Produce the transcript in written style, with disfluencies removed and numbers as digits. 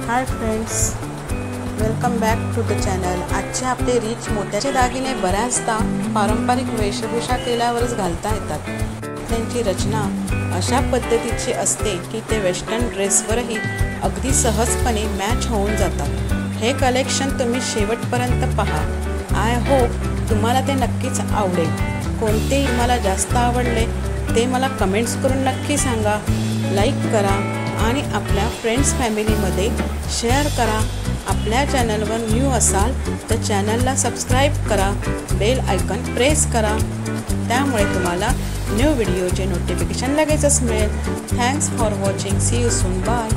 High friends, welcome back to the channel. आजचे आपले rich मोत्याचे दागिने बऱ्याचदा पारंपरिक वेशभूषा केल्यावरच घालता येतात। त्यांची रचना अशा पद्धतीची असते की ते वेस्टर्न ड्रेसवरही अगदी सहजपणे मॅच होऊन जातात। हे कलेक्शन तुम्ही शेवटपर्यंत पहा। आय होप तुम्हाला ते नक्कीच आवडेल। कोणते तुम्हाला जास्त आवडले ते मला कमेंट्स करून नक्की सांगा। लाईक करा आणि आपल्या फ्रेंड्स फॅमिलीमध्ये शेअर करा। आपल्या चॅनलवर न्यू असाल तर चॅनलला सबस्क्राईब करा, बेल आयकॉन प्रेस करा, त्यामुळे तुम्हाला न्यू व्हिडिओचे नोटिफिकेशन लगेचच मिळेल। Thanks for watching, see you soon, bye.